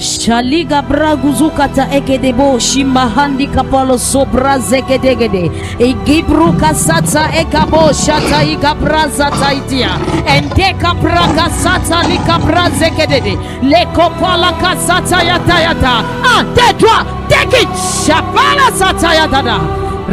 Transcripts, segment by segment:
Shaliga braguzukata ekedebo shimahandi kapalo sobra zekedegede egibru kasata ekabo shata igabraza taitia ende kabraka sata likabra zekedede lekopala kasata yata ah tais-toi teki shapala sata yata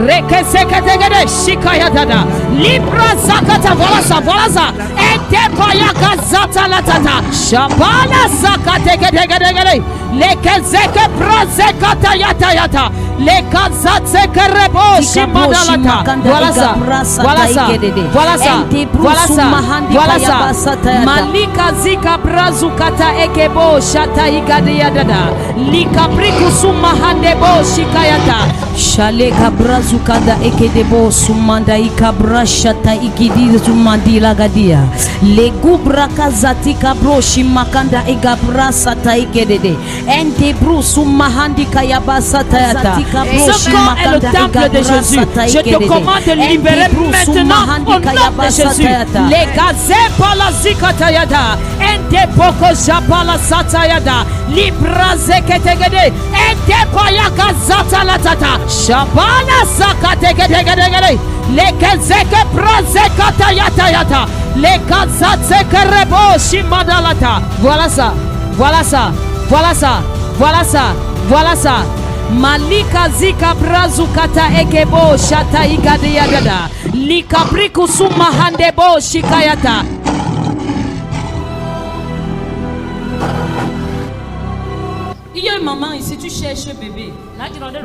reke sekedegede shikaya dada libra zakata voilà ça ende payaka zata latata shapala zakategedegede leke zeke brazekata yata leka zatseke rebo shimadalata voilà ça malika zika brazukata ekebo shata igadiya dada lika briku sumahande shikayata shaleka brazukada ekedebo sumanda ikabra shata ikidi sumandila gadia legubra kazati kabro shimakanda igabra sata ikedede ente brusu mahandi kayabasa tayata. Ce corps est le temple de Jésus. Je te commande de libérer maintenant au nom de Jésus. Les gazés pala zikatayada ente poko japala satayada libra zeketegede ente payaka zatalatata shabala zakategede les gazeke brazekatayata les gazateke rebo shimadalata. Voilà ça. Malika zika brazukata ekebo shata igadiyada likabriku sumahande shikayata. Il y a une maman ici, tu cherches bébé,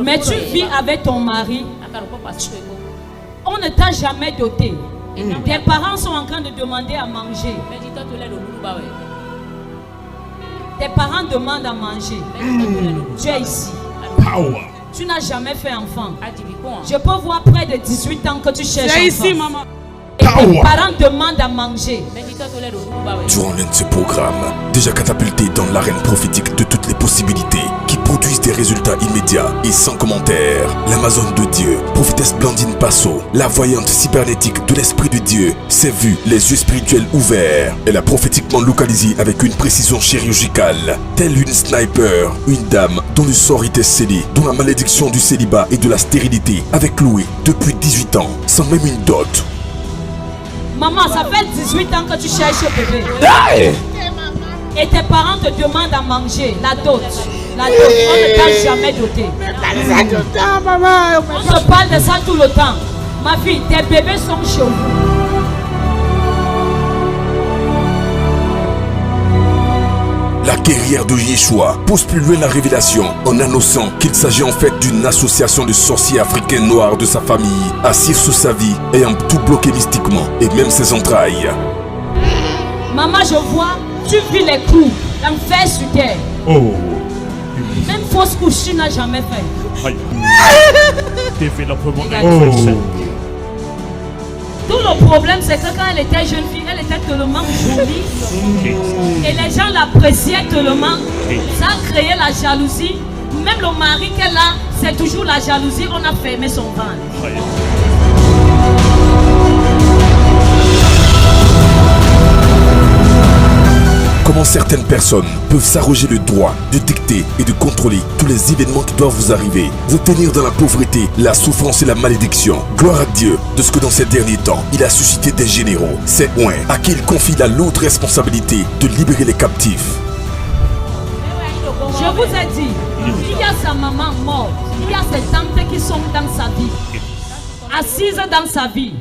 mais tu vis avec ton mari. On ne t'a jamais doté. Tes parents sont en train de demander à manger. Tes parents demandent à manger. Tu es ici. Tu n'as jamais fait enfant. Je peux voir près de 18 ans que tu cherches enfant. Ici, maman. Et tes parents demandent à manger. Durant l'un de ces programmes, déjà catapulté dans l'arène prophétique de toutes les possibilités qui produisent des résultats immédiats et sans commentaire, l'Amazone de Dieu, prophétesse Blandine Passo, la voyante cybernétique de l'Esprit de Dieu, s'est vue les yeux spirituels ouverts. Elle a prophétiquement localisé avec une précision chirurgicale, telle une sniper, une dame dont le sort était scellé, dont la malédiction du célibat et de la stérilité avait cloué depuis 18 ans, sans même une dot. Maman, ça fait 18 ans que tu cherches bébé. Et tes parents te demandent à manger. La dot, on ne t'a jamais doté. On te parle de ça tout le temps. Ma fille, tes bébés sont chez vous. La guerrière de Yeshua pousse plus loin la révélation en annonçant qu'il s'agit en fait d'une association de sorciers africains noirs de sa famille, assise sous sa vie, ayant tout bloqué mystiquement et même ses entrailles. Maman, je vois, tu vis les coups d'enfer sur terre. Oh. Même fausse couche, tu n'as jamais fait. Développement. Tout le problème, c'est que quand elle était jeune fille, elle était tellement jolie. Et les gens l'appréciaient tellement. Ça a créé la jalousie. Même le mari qu'elle a, c'est toujours la jalousie. On a fermé son ventre. Comment certaines personnes peuvent s'arroger le droit de dicter et de contrôler tous les événements qui doivent vous arriver, vous tenir dans la pauvreté, la souffrance et la malédiction. Gloire à Dieu de ce que dans ces derniers temps, il a suscité des généraux, c'est Ouen, à qui il confie la lourde responsabilité de libérer les captifs. Je vous ai dit, il y a sa maman morte, il y a ses tantes qui sont dans sa vie, assises dans sa vie.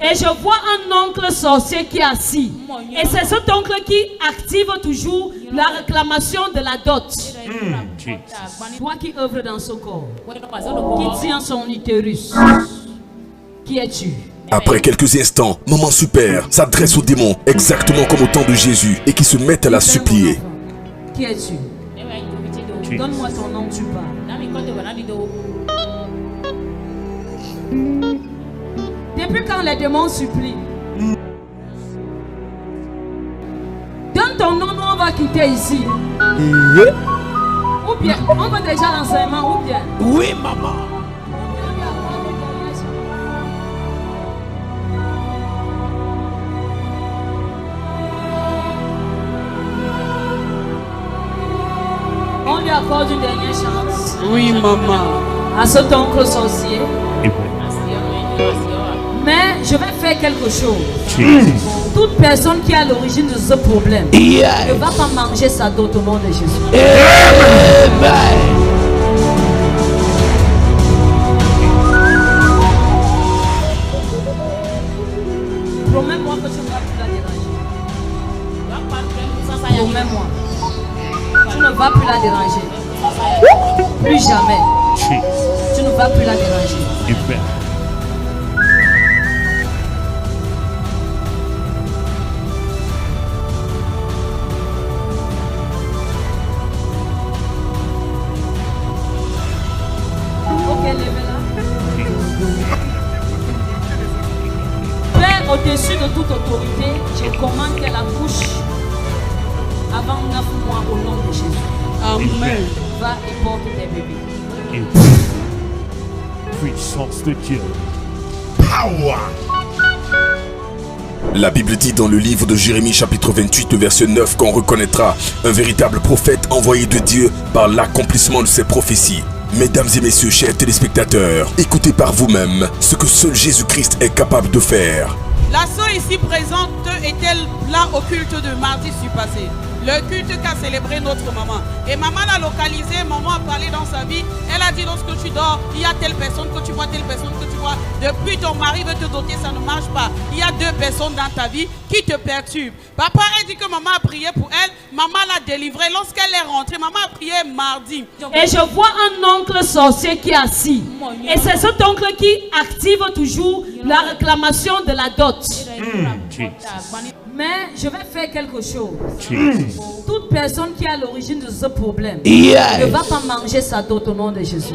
Et je vois un oncle sorcier qui est assis. Et c'est cet oncle qui active toujours la réclamation de la dot. Toi qui œuvres dans son corps, qui tient son utérus, qui es-tu? Après quelques instants, Maman Super s'adresse aux démons exactement comme au temps de Jésus et qui se mettent à la supplier. Qui es-tu? Donne-moi ton nom, tu parles. Depuis quand les démons supplient? Donne ton nom, nous on va quitter ici. Ou bien, on va déjà l'enseignement, ou bien. Oui, maman. On qu'on lui accorde une dernière chance. Oui, maman. À cet oncle sorcier. Mais je vais faire quelque chose. Toute personne qui est à l'origine de ce problème ne va pas manger sa dot au nom de Jésus. Promets-moi que tu ne vas plus la déranger. Promets-moi. Tu ne vas plus la déranger. Plus jamais. Tu ne vas plus la déranger. Amen. Ok, lève-la. Père, au-dessus de toute autorité, je commande qu'elle accouche avant 9 mois au nom de Jésus. Amen. Va et porte tes bébés. Amen. Puissance de Dieu. Power. La Bible dit dans le livre de Jérémie chapitre 28 verset 9 qu'on reconnaîtra un véritable prophète envoyé de Dieu par l'accomplissement de ses prophéties. Mesdames et messieurs, chers téléspectateurs, écoutez par vous-même ce que seul Jésus-Christ est capable de faire. La sœur ici présente était là au culte de mardi surpassé. Le culte qu'a célébré notre maman. Et maman l'a localisé, maman a parlé dans sa vie. Elle a dit lorsque tu dors, il y a telle personne que tu vois, telle personne que tu vois. Depuis ton mari veut te doter, ça ne marche pas. Il y a 2 personnes dans ta vie qui te perturbent. Papa a dit que maman a prié pour elle, maman l'a délivrée. Lorsqu'elle est rentrée, maman a prié mardi. Et je vois un oncle sorcier qui est assis. Et c'est cet oncle qui active toujours la réclamation de la dot. Mais je vais faire quelque chose. Toute personne qui est à l'origine de ce problème ne va pas manger sa dot au nom de Jésus.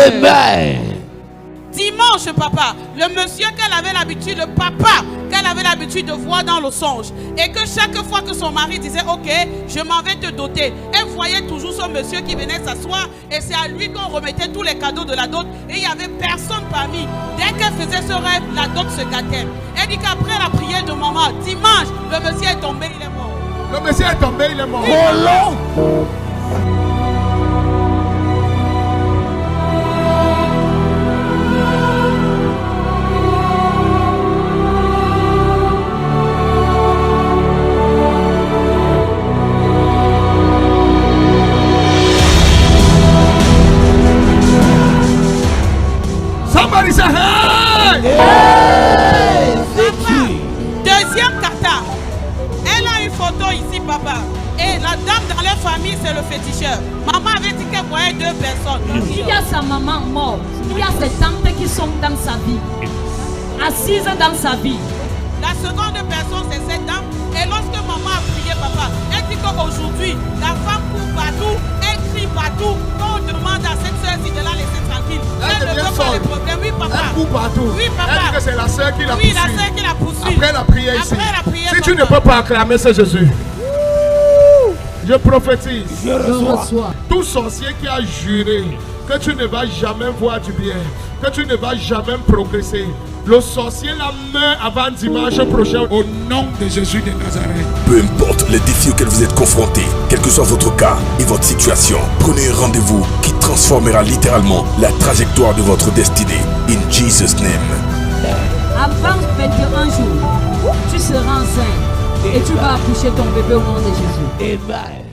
Amen. Dimanche, papa, le monsieur qu'elle avait l'habitude, le papa qu'elle avait l'habitude de voir dans le songe, et que chaque fois que son mari disait ok, je m'en vais te doter, elle voyait toujours ce monsieur qui venait s'asseoir, et c'est à lui qu'on remettait tous les cadeaux de la dot, et il n'y avait personne parmi. Dès qu'elle faisait ce rêve, la dot se gâtait. Elle dit qu'après la prière de maman, dimanche, le monsieur est tombé, il est mort. Le monsieur est tombé, il est mort. Somebody say hey! Deuxième kata. Elle a une photo ici, papa. Et la dame dans leur famille, c'est le féticheur. Maman avait dit qu'elle voyait 2 personnes. Il y a sa maman morte. Il y a ses tantes qui sont dans sa vie. Assises dans sa vie. La seconde personne, c'est cette dame. Et lorsque maman a prié, papa, elle dit qu'aujourd'hui, la femme court partout, elle crie partout. Quand on demande à cette soeur-ci de la laisser tranquille, elle ne veut pas les problèmes. Oui, papa. Elle court partout. Oui, papa. Elle dit que c'est la sœur qui l'a Oui, poursuivi. la sœur qui l'a poursuivi. Après la prière ici. Après la prière, Si tu ne papa. peux pas acclamer ce Jésus, je prophétise. Je reçois. Tout sorcier qui a juré que tu ne vas jamais voir du bien, que tu ne vas jamais progresser, le sorcier la meurt avant dimanche prochain au nom de Jésus de Nazareth. Peu importe les défis auxquels vous êtes confrontés, quel que soit votre cas et votre situation, prenez un rendez-vous qui transformera littéralement la trajectoire de votre destinée. In Jesus' name. Avant 21 jours, tu seras enceinte et tu vas accoucher ton bébé au nom de Jésus. Amen.